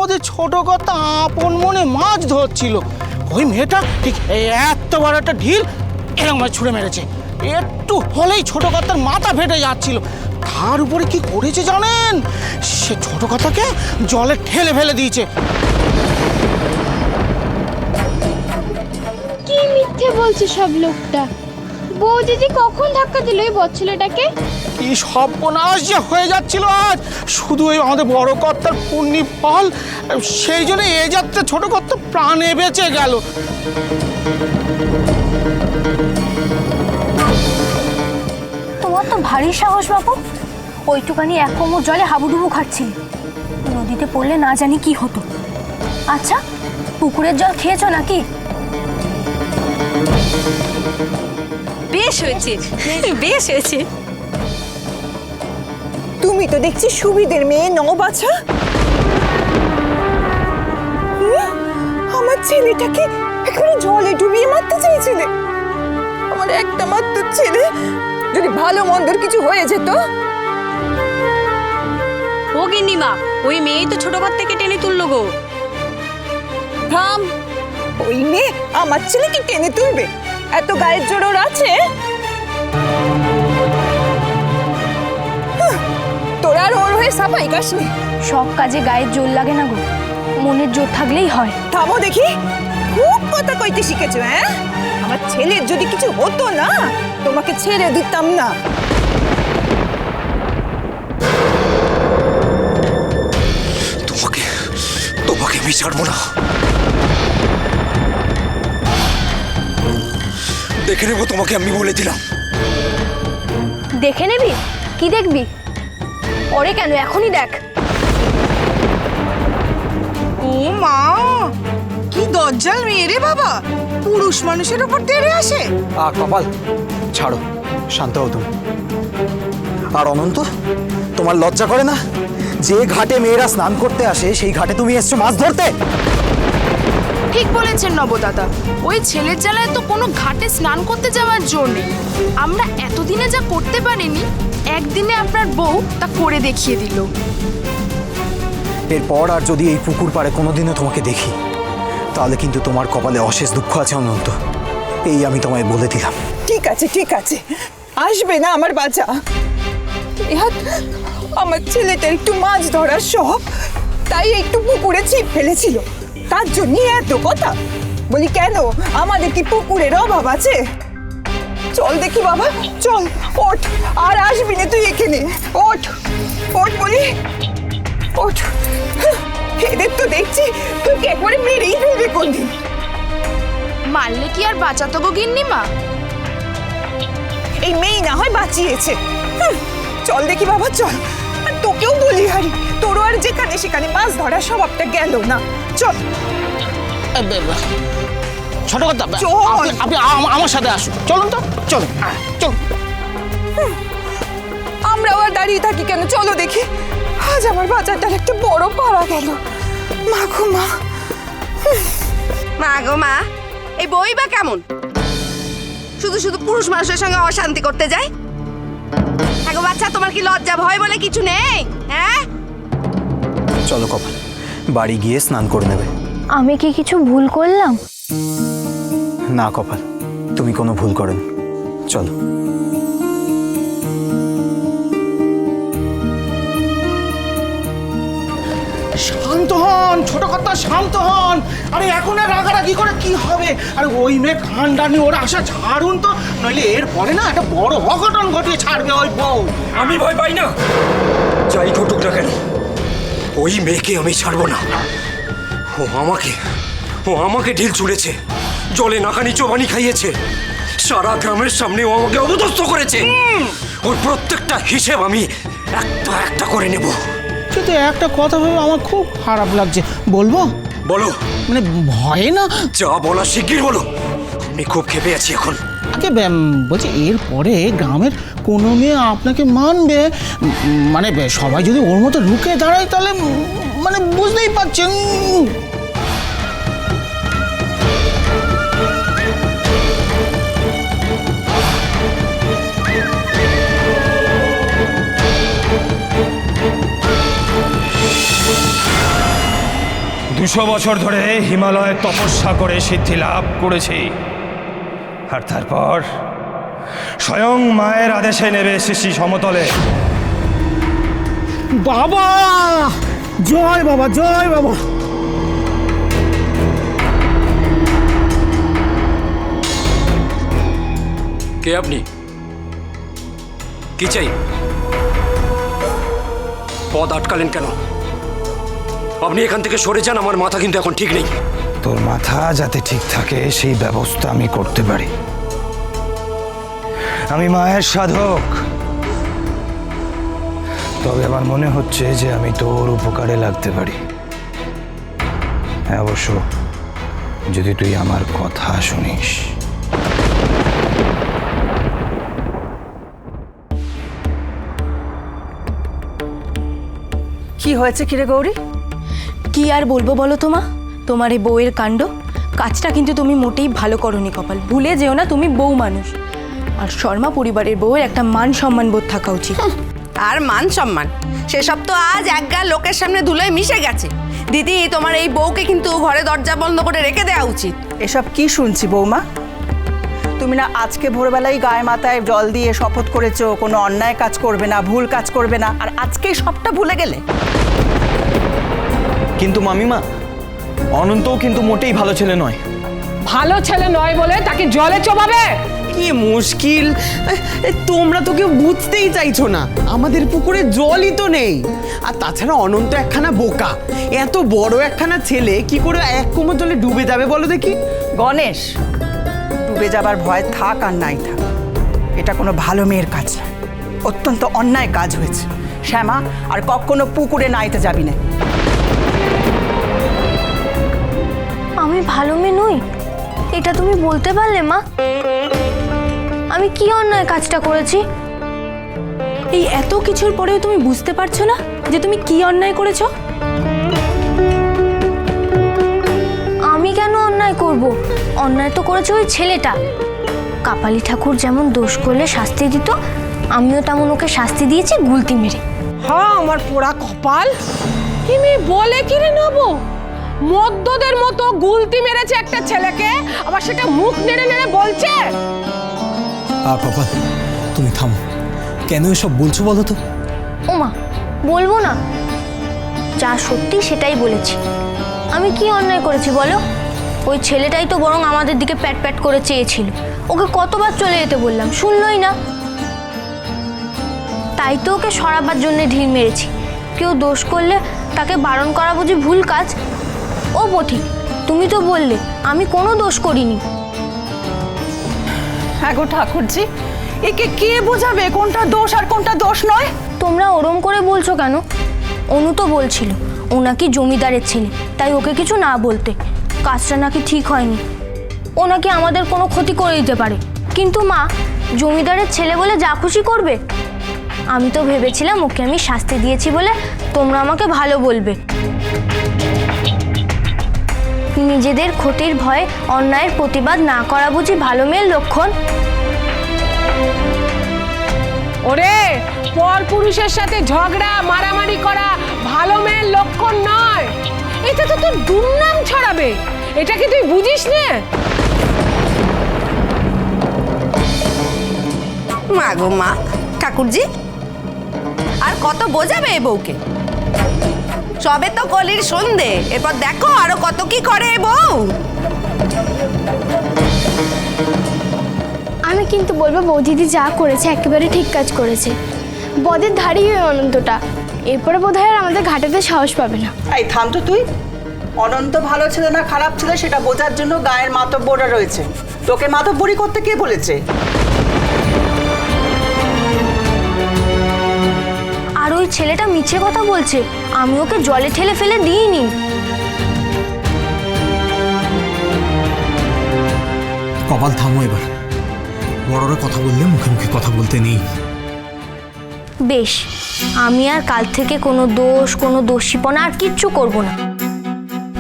ওদের ছোট কথা আপন মনে মাছ ধরছিল, ওই মেয়েটা ঠিক এত বড় একটা ঢিল এরকম ছুঁড়ে মেরেছে। একটু হলেই ছোট কথার মাথা ফেটে যাচ্ছিল। তার উপরে কি করেছে জানেন? সে ছোট কথাকে জলে ঠেলে ফেলে দিয়েছে। কি মিথ্যে বলছে সব লোকটা। বউ দিদি কখন ধাক্কা দিল এই বচ্চলেটাকে? কি সর্বনাশ যে হয়ে যাচ্ছিল আজ, শুধু ওই আমাদের বড় কর্তার পুণ্যি ফল, সেই জন্য এ যাত্রা ছোট কর্তা প্রাণে বেঁচে গেল। তোমার তো ভারী সাহস বাবু, ওইটুকানি এক কোমর জলে হাবুডুবু খাচ্ছিল। নদীতে পড়লে না জানি কি হতো। আচ্ছা, পুকুরের জল খেয়েছো নাকি? বেশ হয়েছে, বেশ হয়েছে। তুমি তো দেখছি সুবিধের মেয়ে নও বাছা। আমার ছেলেটাকে একেবারে জলে ডুবিয়ে মারতে চাইছিলে। আমার একটা মাত্র ছেলে, যদি ভালো মন্দের কিছু হয়ে যেত। ও গিন্নিমা, ওই মেয়েই তো ছোট ঘর থেকে টেনে তুললো গো। থাম, ওই মেয়ে আমার ছেলেকে টেনে তুলবে? এত গায়ের জোর ওর আছে? তোর আর ওর হয়ে সাফাই কাশনি। সব কাজে গায়ের জোর লাগে না গো, মনের জোর থাকলেই হয়। থামো দেখি, খুব কথা কইতে শিখেছো। হ্যাঁ, আমার ছেলের যদি কিছু হতো না, তোমাকে ছেড়ে দিতাম না। তোমাকে আমি ছাড়বো না। দেখে নেবো তোমাকে, আমি বলে দিলাম। দেখে নেবি? কি দেখবি? পরে কেন, এখনই দেখ। ও মা, কি দজ্জাল মেয়ে রে বাবা, পুরুষ মানুষের উপর তেড়ে আসে। কপাল ছাড়ো, শান্ত হও তুমি। আর অনন্ত, তোমার লজ্জা করে না? যে ঘাটে মেয়েরা স্নান করতে আসে সেই ঘাটে তুমি এসছো মাছ ধরতে? ঠিক বলেছেন নবদাদা, ওই ছেলের জ্বালায় তো কোনো ঘাটে স্নান করতে যাওয়ার জোর নেই। আমরা এতদিনে যা করতে পারিনি, একদিনে আপনার বউ তা করে দেখিয়ে দিল। এরপর আর যদি এই পুকুর পাড়ে কোনোদিনও তোমাকে দেখি, তাহলে কিন্তু তোমার কপালে অশেষ দুঃখ আছে অনন্ত, এই আমি তোমায় বলে দিলাম। ঠিক আছে, ঠিক আছে, আসবে না আমার বাচ্চা। আমার ছেলেটা একটু মাছ ধরার শখ, তাই একটু পুকুরে ছিপ ফেলেছিল, তার জন্য এত কথা। বলি কেন, আমাদের কি পুকুরের অভাব আছে? চল দেখি বাবা, চল, ওঠ। আর আসবি না তুই এখানে, ওঠ, ওঠ বলি, ওঠ। এদের তো দেখছি তোকে একবারে মেরেই ফেলবে কোনদিন। মারলে কি আর বাঁচাতো গো গিন্নিমা? এই মেয়ে না হয় বাঁচিয়েছে। চল দেখি বাবা, চল। আর তোকেও বলি হারি, তোরও আর যেখানে সেখানে মাছ ধরার স্বভাবটা গেল না। চল ছোট কথা, চল। আপনি আমার সাথে আসুন, চলুন তো, চলুন চলুন। আমরাও আর দাঁড়িয়ে থাকি কেন, চলো দেখি। আজ আমার বাজারটার একটা বড় পাড়া গেল। মা গো মা, মা গো মা, এই বই বা কেমন? শুধু শুধু পুরুষ মানুষের সঙ্গে অশান্তি করতে যায়। হ্যাঁ গো বাচ্চা, তোমার কি লজ্জা ভয় বলে কিছু নেই? হ্যাঁ, চলো কপাল, বাড়ি গিয়ে স্নান করে নেবে। আমি কি কিছু ভুল করলাম? না কপাল, তুমি কোনো ভুল করনি, চলো। শান্ত হন ছোট কথা, শান্ত হন। আরে এখন আর রাগারাগি করে কি হবে? আরে ওই মেয়ে খানদানি, ওর আশা ছাড়ুন তো, নইলে এর পরে না একটা বড় অঘটন ঘটিয়ে ছাড়বে ওই বউ। আমি ভয় পাই না, যাই ঘটুক না কেন, ওই মেয়েকে আমি ছাড়বো না। ও আমাকে ঢিল ছুঁড়েছে, জলে নাকানি চোবানি খাইয়েছে, সারা গ্রামের সামনে ও আমাকে অপদস্থ করেছে। ওর প্রত্যেকটা হিসেব আমি একটা একটা করে নেব। কিন্তু একটা কথা ভেবে আমার খুব খারাপ লাগছে, বলবো? বলো। মানে ভয় না, যা বলা শিগগির বলো, আমি খুব ক্ষেপে আছি এখন। আগে বলছি এরপরে গ্রামের কোনো মেয়ে আপনাকে মানবে? মানে সবাই যদি ওর মতো রুখে দাঁড়ায় তাহলে মানে বুঝতেই পারছেন। 200 বছর ধরে হিমালয়ে তপস্যা করে সিদ্ধি লাভ করেছি, আর তারপর স্বয়ং মায়ের আদেশে নেমে এসেছি সমতলে। বাবা, জয় বাবা, জয় বাবা। কে আপনি? কি চাই? পথ আটকালেন কেন? আপনি এখান থেকে সরে যান, আমার মাথা কিন্তু এখন ঠিক নেই। তোর মাথা যাতে ঠিক থাকে সেই ব্যবস্থা আমি করতে পারি। আমি মায়ের সাধক, তবে আমার মনে হচ্ছে যে আমি তোর উপকারে লাগতে পারি। হ্যাঁ, অবশ্য যদি তুই আমার কথা শুনিস। কি হয়েছে কিরে গৌরী? কি আর বলবো বলো তো মা, তোমার এই বউয়ের কাণ্ড। কাজটা কিন্তু তুমি মোটেই ভালো করনি কপাল। ভুলে যেও না তুমি বউ মানুষ, আর শর্মা পরিবারের বউয়ের একটা মান সম্মান বোধ থাকা উচিত। আর মান সম্মান সেসব তো আজ একগা লোকের সামনে ধুলোয় মিশে গেছে। দিদি, তোমার এই বউকে কিন্তু ঘরে দরজা বন্ধ করে রেখে দেওয়া উচিত। এসব কি শুনছি বৌমা? তুমি না আজকে ভোরবেলায় গায়ে মাথায় জল দিয়ে শপথ করেছো কোনো অন্যায় কাজ করবে না, ভুল কাজ করবে না, আর আজকেই সবটা ভুলে গেলে? কিন্তু মামিমা, অনন্তও কিন্তু মোটেই ভালো ছেলে নয়। ভালো ছেলে নয় বলে তাকে জলে চোবাবে? কি মুশকিল, তোমরা তো কেউ বুঝতেই চাইছো না। আমাদের পুকুরে জলই তো নেই, আর তাছাড়া অনন্ত একখানা বোকা। এত বড় একখানা ছেলে কি করে এক কোমর জলে ডুবে যাবে বলো দেখি? গণেশ, ডুবে যাবার ভয় থাক আর নাই থাক, এটা কোনো ভালো মেয়ের কাজ না, অত্যন্ত অন্যায় কাজ হয়েছে। শ্যামা, আর কখনো পুকুরে নাইতে যাবি না। আমি ভালো মেয়ে নই, এটা তুমি বলতে পারলে মা? আমি কি অন্যায় কাজটা করেছি? এই এত কিছুর পরেও তুমি বুঝতে পারছো না যে তুমি কি অন্যায় করেছো? আমি কেন অন্যায় করব? অন্যায় তো করেছে ওই ছেলেটা। কাপালি ঠাকুর যেমন দোষ করলে শাস্তি দিত, আমিও তেমন ওকে শাস্তি দিয়েছি গুলতি মেরে। হ্যাঁ, আমার পোড়া কপাল। কি মেয়ে বলে কি রে নেবো? মদ্যদের মতো গুলতি মেরেছে একটা ছেলেকে, আবার সেটা মুখ নেড়ে নেড়ে বলছে। কপাল, তুমি থামো, কেন এসব বলছো বলো তো? ওমা, বলবো না? যা সত্যি সেটাই বলেছি। আমি কি অন্যায় করেছি বলো? ওই ছেলেটাই তো বরং আমাদের দিকে প্যাট প্যাট করে চেয়েছিল। ওকে কতবার চলে যেতে বললাম, শুনলই না। তাই তো ওকে সরাবার জন্য ঢিল মেরেছি। কেউ দোষ করলে তাকে বারণ করা বুঝি ভুল কাজ? ও পথিক, তুমি তো বললে আমি কোনো দোষ করিনি। হ্যাঁ গো ঠাকুরজি, একে কে বোঝাবে কোনটা দোষ আর কোনটা দোষ নয়? তোমরা ওরম করে বলছো কেন? অনু তো বলছিল ও নাকি জমিদারের ছেলে, তাই ওকে কিছু না বলতে। কাজটা নাকি ঠিক হয়নি, ও নাকি আমাদের কোনো ক্ষতি করে দিতে পারে। কিন্তু মা, জমিদারের ছেলে বলে যা খুশি করবে? আমি তো ভেবেছিলাম ওকে আমি শাস্তি দিয়েছি বলে তোমরা আমাকে ভালো বলবে। নিজেদের ক্ষতির ভয়ে অন্যায়ের প্রতিবাদ না করা বুঝি ভালো মেয়ের লক্ষণ? ওরে, পর পুরুষের সাথে ঝগড়া মারামারি করা ভালো মেয়ের লক্ষণ নয়। এটা তো তোর দুর্নাম ছড়াবে। এটা কি তুই বুঝিস না? মা গো মা, ঠাকুরজি আর কত বোঝাবে এই বউকে? সবে তো কলির সন্ধে, এরপর দেখো আরো কত কি করে এই বউ। আমি কিন্তু বলবো বৌদিদি যা করেছে একেবারে ঠিক কাজ করেছে। বদের ধারী ওই অনন্তটা, এরপরে বোধহয় আর আমাদের ঘাটাতে সাহস পাবে না। এই থাম তো তুই। অনন্ত ভালো ছেলে না খারাপ ছেলে সেটা বোঝার জন্য গায়ের মাতব্বররা রয়েছে। তোকে মাতব্বরি করতে কে বলেছে? আর ওই ছেলেটা মিছে কথা বলছে, আমি ওকে জলে ঠেলে ফেলে দিইনি। কপাল, থামো এবার। বড়রা কথা বললে মুখে মুখে কথা বলতে নেই। বেশ, আমি আর কাল থেকে কোনো দোষ, কোনো দোষীপনা আর কিচ্ছু করব না।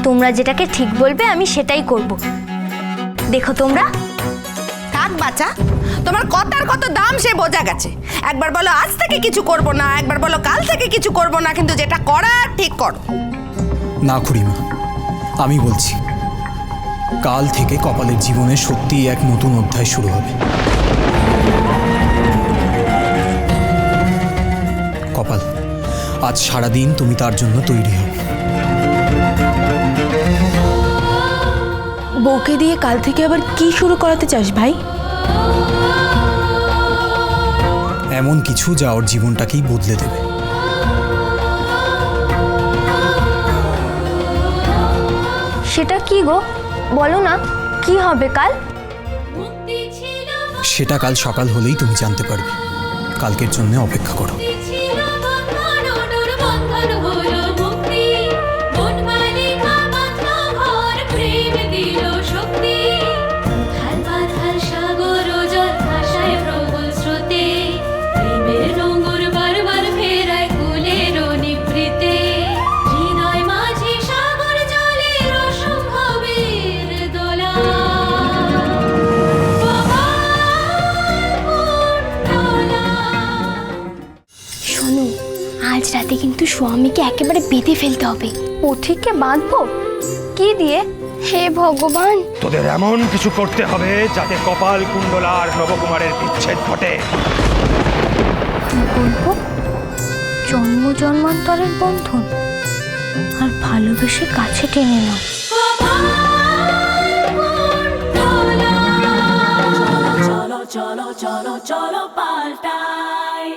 তোমরা যেটাকে ঠিক বলবে আমি সেটাই করব। দেখো তোমরা। থাক বাচ্চা, তোমার কথার কত দাম সে বোঝা গেছে। একবার বলো আজ থেকে কিছু করব না, একবার বলো কাল থেকে কিছু করব না, কিন্তু যেটা করার ঠিক করো। না খুড়িমা, আমি বলছি, কাল থেকে কপালের জীবনে সত্যিই এক নতুন অধ্যায় শুরু হবে। কপাল, আজ সারাদিন তুমি তার জন্য তৈরি হও। বউকে দিয়ে কাল থেকে আবার কি শুরু করাতে চাস ভাই? এমন কিছু যা ওর জীবনটাকেই বদলে দেবে। সেটা কি গো, বলো না, কি হবে কাল? সেটা কাল সকাল হলেই তুমি জানতে পারবে। কালকের জন্য অপেক্ষা করো। শোনো, আজ রাতে কিন্তু স্বামীকে একেবারে বেঁধে ফেলতে হবে। পথিককে বাঁধবো? কি দিয়ে? হে ভগবান, তোদের এমন কিছু করতে হবে যাতে কপাল কুণ্ডলা আর নবকুমারের বিচ্ছেদ ঘটে। কি বলবো? জন্ম জন্মান্তরের বন্ধন আর ভালোবেসে কাছে টেনে নাও। চলো চলো চলো চলো পাল্টাই।